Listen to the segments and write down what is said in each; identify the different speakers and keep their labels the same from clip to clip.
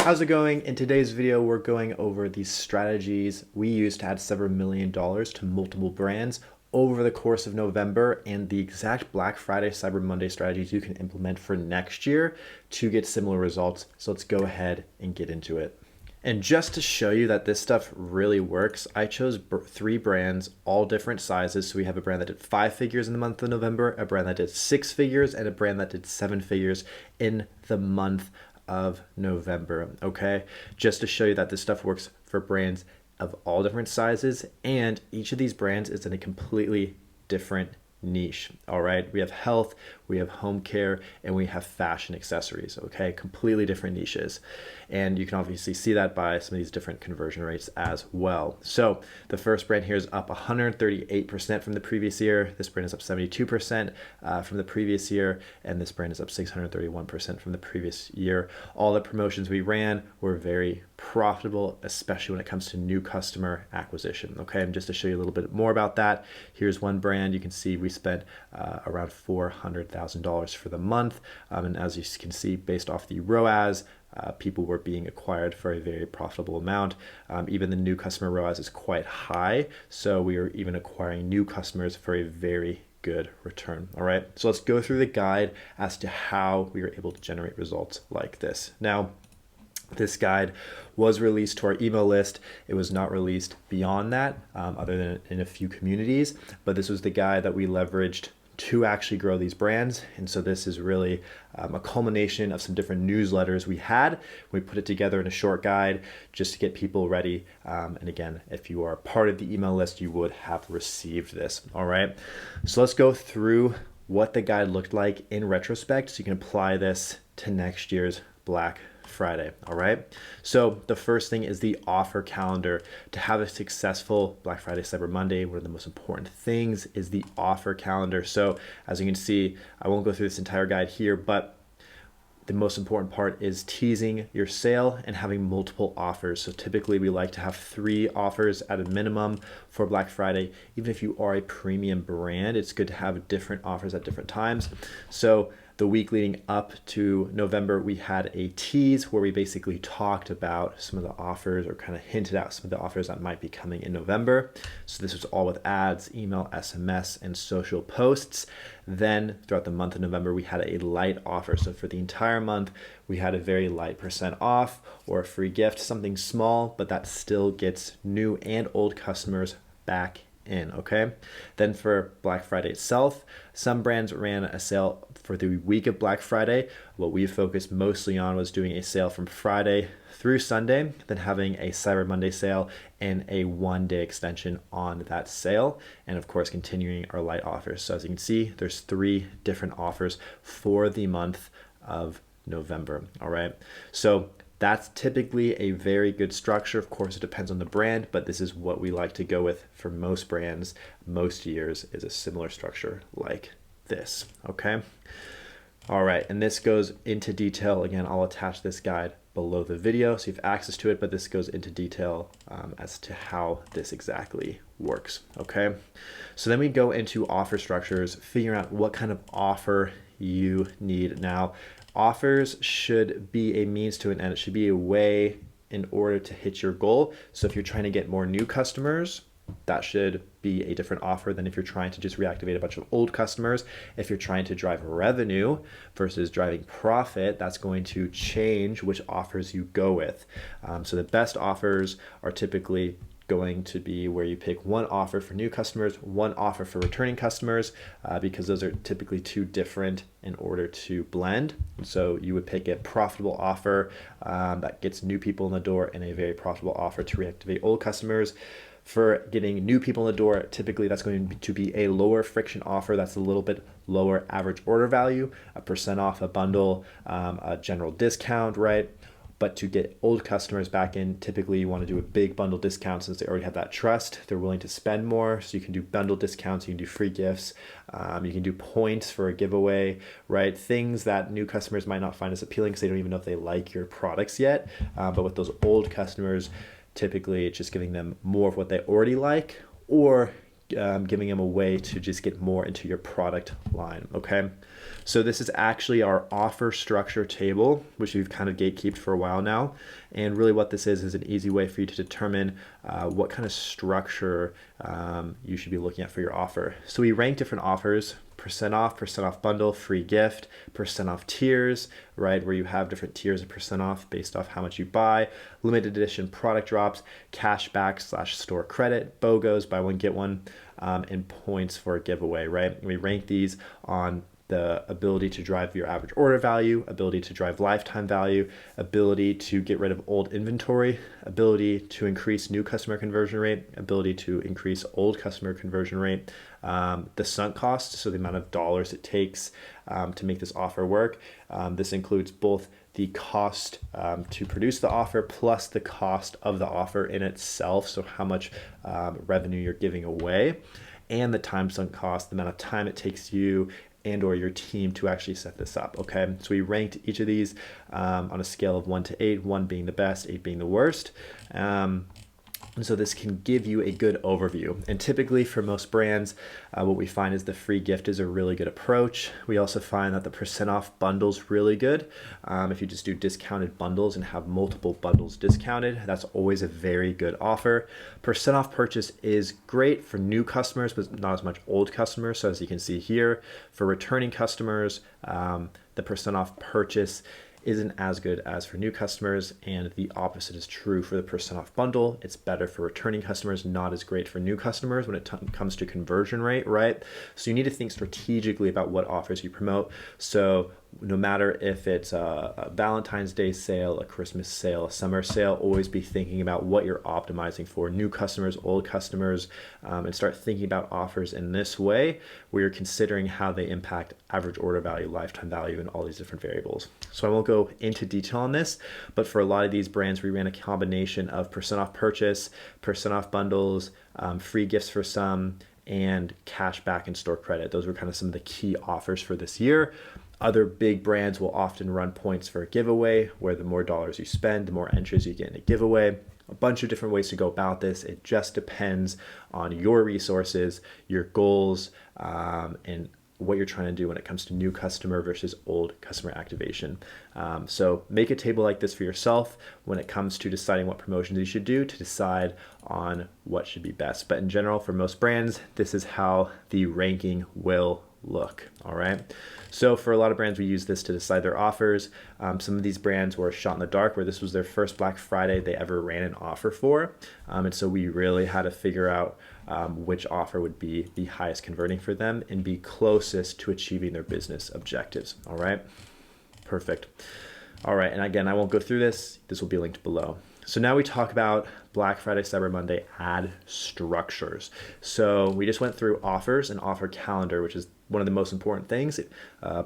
Speaker 1: How's it going? In today's video, we're going over the strategies we used to add several million dollars to multiple brands over the course of November and the exact Black Friday, Cyber Monday strategies you can implement for next year to get similar results. So let's go ahead and get into it. And just to show you that this stuff really works, I chose three brands, all different sizes. So we have a brand that did 5 figures in the month of November, a brand that did 6 figures, and a brand that did 7 figures in the month of November, okay? Just to show you that this stuff works for brands of all different sizes, and each of these brands is in a completely different niche. All right, we have health, we have home care, and we have fashion accessories. Okay, completely different niches, and you can obviously see that by some of these different conversion rates as well. So the first brand here is up 138% from the previous year. This brand is up 72% from the previous year, and this brand is up 631% from the previous year. All the promotions we ran were very profitable, especially when it comes to new customer acquisition. Okay, and just to show you a little bit more about that, here's one brand. You can see we spent around $400,000 for the month, and as you can see, based off the ROAS, people were being acquired for a very profitable amount. Even the new customer ROAS is quite high, so we are even acquiring new customers for a very good return. All right, so let's go through the guide as to how we were able to generate results like this. Now, this guide was released to our email list. It was not released beyond that, other than in a few communities, but this was the guide that we leveraged to actually grow these brands. And so this is really a culmination of some different newsletters we had. We put it together in a short guide just to get people ready. And again, if you are part of the email list, you would have received this. All right, so let's go through what the guide looked like in retrospect so you can apply this to next year's Black Friday. All right, so the first thing is the offer calendar. To have a successful Black Friday, Cyber Monday, one of the most important things is the offer calendar. So as you can see, I won't go through this entire guide here, but the most important part is teasing your sale and having multiple offers. So typically we like to have 3 offers at a minimum for Black Friday. Even if you are a premium brand, it's good to have different offers at different times. So the week leading up to November, we had a tease where we basically talked about some of the offers or kind of hinted out some of the offers that might be coming in November. So this was all with ads, email, SMS, and social posts. Then throughout the month of November, we had a light offer. So for the entire month, we had a very light % off or a free gift, something small, but that still gets new and old customers back in. Okay, then for Black Friday itself, some brands ran a sale for the week of Black Friday. What we focused mostly on was doing a sale from Friday through Sunday, then having a Cyber Monday sale and a 1-day extension on that sale, and of course continuing our light offers. So as you can see, there's 3 different offers for the month of November. All right, so that's typically a very good structure. Of course, it depends on the brand, but this is what we like to go with for most brands. Most years is a similar structure like this, okay? All right, and this goes into detail. Again, I'll attach this guide below the video so you have access to it, but this goes into detail as to how this exactly works, okay? So then we go into offer structures, figuring out what kind of offer you need. Now, offers should be a means to an end. It should be a way in order to hit your goal. So if you're trying to get more new customers, that should be a different offer than if you're trying to just reactivate a bunch of old customers. If you're trying to drive revenue versus driving profit, that's going to change which offers you go with. So the best offers are typically going to be where you pick 1 offer for new customers, 1 offer for returning customers, because those are typically 2 different in order to blend. So you would pick a profitable offer that gets new people in the door and a very profitable offer to reactivate old customers. For getting new people in the door, typically that's going to be a lower friction offer that's a little bit lower average order value, a % off a bundle, a general discount, right? But to get old customers back in, typically you want to do a big bundle discount since they already have that trust. They're willing to spend more. So you can do bundle discounts, you can do free gifts, you can do points for a giveaway, right? Things that new customers might not find as appealing because they don't even know if they like your products yet. But with those old customers, typically it's just giving them more of what they already like, or giving them a way to just get more into your product line, okay? So this is actually our offer structure table, which we've kind of gatekeeped for a while now. And really what this is an easy way for you to determine what kind of structure you should be looking at for your offer. So we rank different offers: percent off bundle, free gift, percent off tiers, right? Where you have different tiers of percent off based off how much you buy, limited edition product drops, cashback / store credit, BOGOs, buy one, get one, and points for a giveaway, right? And we rank these on the ability to drive your average order value, ability to drive lifetime value, ability to get rid of old inventory, ability to increase new customer conversion rate, ability to increase old customer conversion rate, the sunk cost, so the amount of dollars it takes to make this offer work. This includes both the cost to produce the offer plus the cost of the offer in itself, so how much revenue you're giving away, and the time sunk cost, the amount of time it takes you and or your team to actually set this up, okay? So we ranked each of these on a scale of 1 to 8, 1 being the best, 8 being the worst. And so this can give you a good overview. And typically for most brands, what we find is the free gift is a really good approach. We also find that the percent off bundle's really good. If you just do discounted bundles and have multiple bundles discounted, that's always a very good offer. Percent off purchase is great for new customers, but not as much old customers. So as you can see here, for returning customers, the percent off purchase isn't as good as for new customers, and the opposite is true for the percent off bundle. It's better for returning customers, not as great for new customers when it comes to conversion rate, right? So you need to think strategically about what offers you promote. So no matter if it's a Valentine's Day sale, a Christmas sale, a summer sale, always be thinking about what you're optimizing for: new customers, old customers, and start thinking about offers in this way where you're considering how they impact average order value, lifetime value, and all these different variables. So I won't go into detail on this, but for a lot of these brands, we ran a combination of percent off purchase, percent off bundles, free gifts for some, and cash back and store credit. Those were kind of some of the key offers for this year. Other big brands will often run points for a giveaway, where the more dollars you spend, the more entries you get in a giveaway. A bunch of different ways to go about this. It just depends on your resources, your goals, and what you're trying to do when it comes to new customer versus old customer activation. So make a table like this for yourself when it comes to deciding what promotions you should do to decide on what should be best. But in general, for most brands, this is how the ranking will look. All right. So for a lot of brands, we use this to decide their offers. Some of these brands were a shot in the dark, where this was their first Black Friday they ever ran an offer for. And so we really had to figure out which offer would be the highest converting for them and be closest to achieving their business objectives. All right. Perfect. All right. And again, I won't go through this. This will be linked below. So now we talk about Black Friday, Cyber Monday ad structures. So we just went through offers and offer calendar, which is one of the most important things.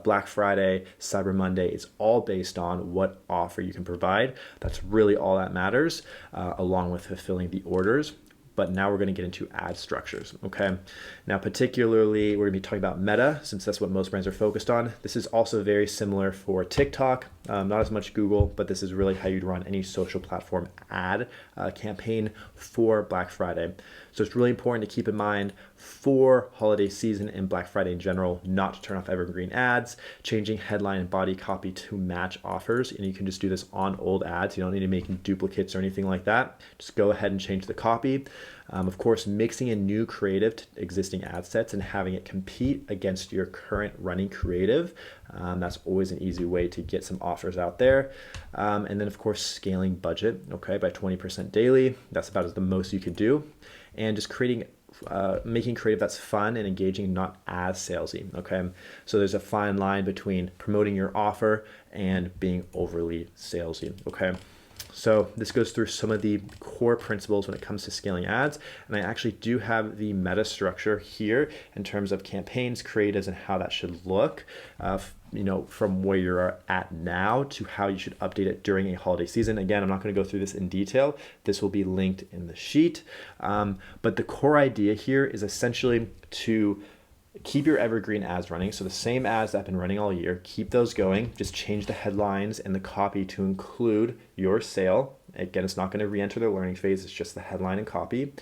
Speaker 1: Black Friday, Cyber Monday, it's all based on what offer you can provide. That's really all that matters, along with fulfilling the orders. But now we're going to get into ad structures, okay? Now, particularly, we're going to be talking about Meta, since that's what most brands are focused on. This is also very similar for TikTok, not as much Google, but this is really how you'd run any social platform ad campaign for Black Friday. So it's really important to keep in mind for holiday season and Black Friday in general, not to turn off evergreen ads, changing headline and body copy to match offers. And you can just do this on old ads. You don't need to make duplicates or anything like that. Just go ahead and change the copy. Of course, mixing in new creative to existing ad sets and having it compete against your current running creative. That's always an easy way to get some offers out there. And then, of course, scaling budget, okay, by 20% daily. That's about the most you could do. And just making creative that's fun and engaging, not as salesy, okay? So there's a fine line between promoting your offer and being overly salesy, okay? So this goes through some of the core principles when it comes to scaling ads. And I actually do have the meta structure here in terms of campaigns, creatives, and how that should look, from where you're at now to how you should update it during a holiday season. Again, I'm not going to go through this in detail. This will be linked in the sheet. But the core idea here is essentially to keep your evergreen ads running. So the same ads that have been running all year, keep those going. Just change the headlines and the copy to include your sale. Again, it's not going to re-enter the learning phase. It's just the headline and copy.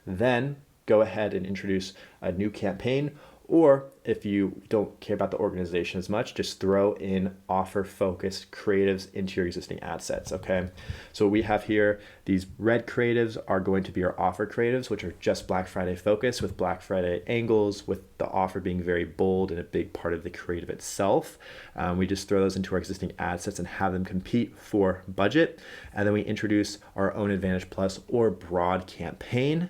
Speaker 1: Then go ahead and introduce a new campaign. Or if you don't care about the organization as much, just throw in offer focused creatives into your existing ad sets, okay? So what we have here, these red creatives are going to be our offer creatives, which are just Black Friday focused with Black Friday angles, with the offer being very bold and a big part of the creative itself. We just throw those into our existing ad sets and have them compete for budget. And then we introduce our own Advantage Plus or broad campaign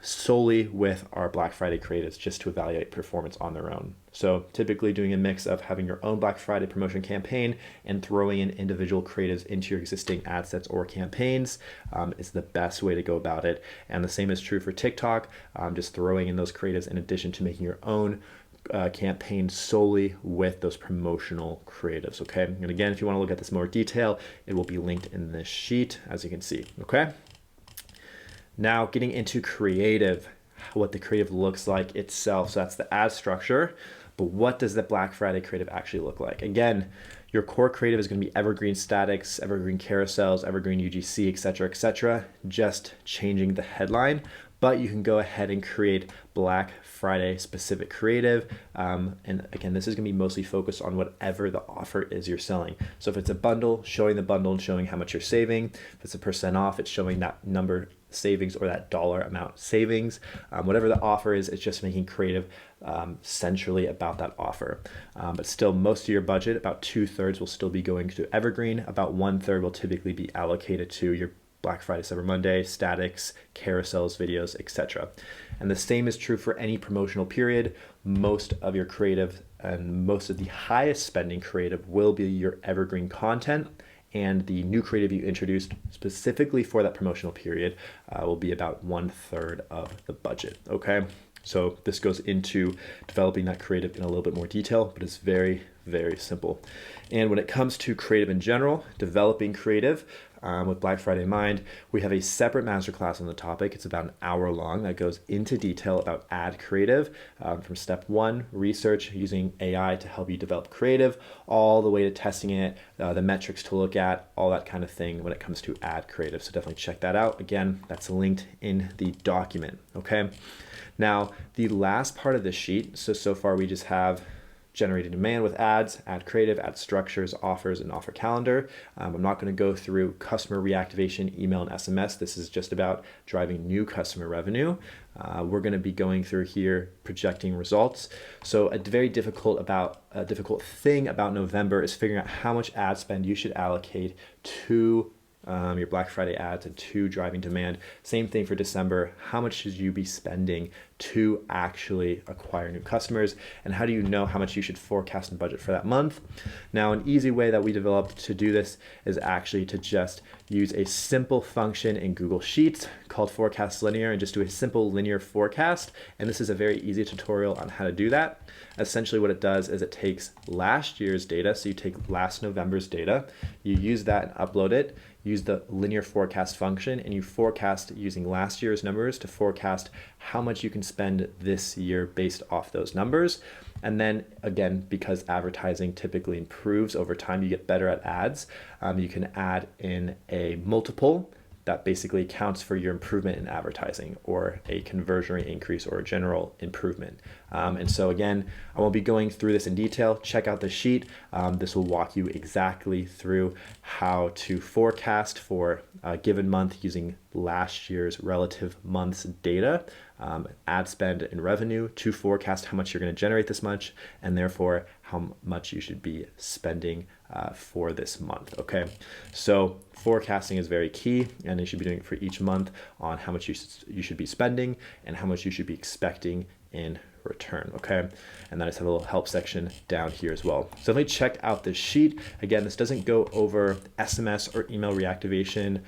Speaker 1: solely with our Black Friday creatives just to evaluate performance on their own. So typically doing a mix of having your own Black Friday promotion campaign and throwing in individual creatives into your existing ad sets or campaigns is the best way to go about it. And the same is true for TikTok, just throwing in those creatives in addition to making your own campaign solely with those promotional creatives, okay? And again, if you want to look at this in more detail, it will be linked in this sheet, as you can see, okay? Now getting into creative, what the creative looks like itself. So that's the ad structure, but what does the Black Friday creative actually look like? Again, your core creative is going to be evergreen statics, evergreen carousels, evergreen UGC, etc., just changing the headline. But you can go ahead and create Black Friday specific creative. And again, this is gonna be mostly focused on whatever the offer is you're selling. So if it's a bundle, showing the bundle and showing how much you're saving. If it's a % off, it's showing that number savings or that dollar amount savings. Whatever the offer is, it's just making creative centrally about that offer. But still, most of your budget, about 2/3 will still be going to evergreen. About 1/3 will typically be allocated to your Black Friday, Cyber Monday, statics, carousels, videos, etc. And the same is true for any promotional period. Most of your creative and most of the highest spending creative will be your evergreen content, and the new creative you introduced specifically for that promotional period will be about 1/3 of the budget, okay? So this goes into developing that creative in a little bit more detail, but it's very, very simple. And when it comes to creative in general, developing creative, with Black Friday in mind, we have a separate masterclass on the topic. It's about an hour long that goes into detail about ad creative, from step 1, research using AI to help you develop creative, all the way to testing it, the metrics to look at, all that kind of thing when it comes to ad creative. So definitely check that out. Again, that's linked in the document, okay? Now, the last part of this sheet, so far we just have generated demand with ads, ad creative, ad structures, offers, and offer calendar. I'm not going to go through customer reactivation, email, and SMS. This is just about driving new customer revenue. We're going to be going through here projecting results. So a very difficult thing about November is figuring out how much ad spend you should allocate to your Black Friday ads and to driving demand. Same thing for December. How much should you be spending to actually acquire new customers? And how do you know how much you should forecast and budget for that month? Now, an easy way that we developed to do this is actually to just use a simple function in Google Sheets called forecast linear and just do a simple linear forecast. And this is a very easy tutorial on how to do that. Essentially what it does is it takes last year's data. So you take last November's data, you use that and upload it, use the linear forecast function, and you forecast using last year's numbers to forecast how much you can spend this year based off those numbers. And then again, because advertising typically improves over time, you get better at ads, you can add in a multiple that basically accounts for your improvement in advertising or a conversion rate increase or a general improvement. And so again, I won't be going through this in detail. Check out the sheet. This will walk you exactly through how to forecast for a given month using last year's relative month's data, ad spend and revenue to forecast how much you're going to generate this much, and therefore how much you should be spending for this month, okay? So forecasting is very key, and you should be doing it for each month on how much you should be spending and how much you should be expecting in return, okay? And then I just have a little help section down here as well. So definitely check out this sheet. Again, this doesn't go over SMS or email reactivation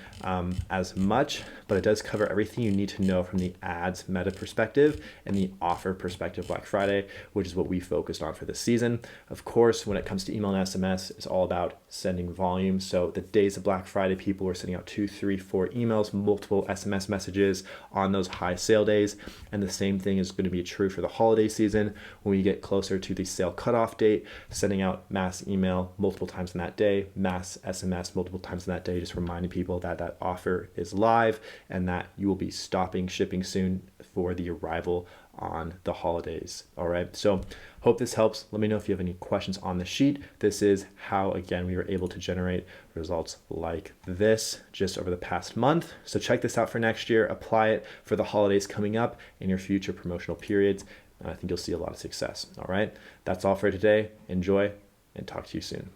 Speaker 1: as much, but it does cover everything you need to know from the ads meta perspective and the offer perspective Black Friday, which is what we focused on for this season. Of course, when it comes to email and SMS, it's all about sending volume. So the days of Black Friday, people are sending out 2, 3, 4 emails, multiple SMS messages on those high sale days. And the same thing is going to be true for the holidays. holiday season, when we get closer to the sale cutoff date, sending out mass email multiple times in that day, mass SMS multiple times in that day, just reminding people that that offer is live and that you will be stopping shipping soon for the arrival on the holidays. All right, so hope this helps. Let me know if you have any questions on the sheet. This is how, again, we were able to generate results like this just over the past month. So check this out for next year, apply it for the holidays coming up in your future promotional periods, and I think you'll see a lot of success. All right, that's all for today. Enjoy and talk to you soon.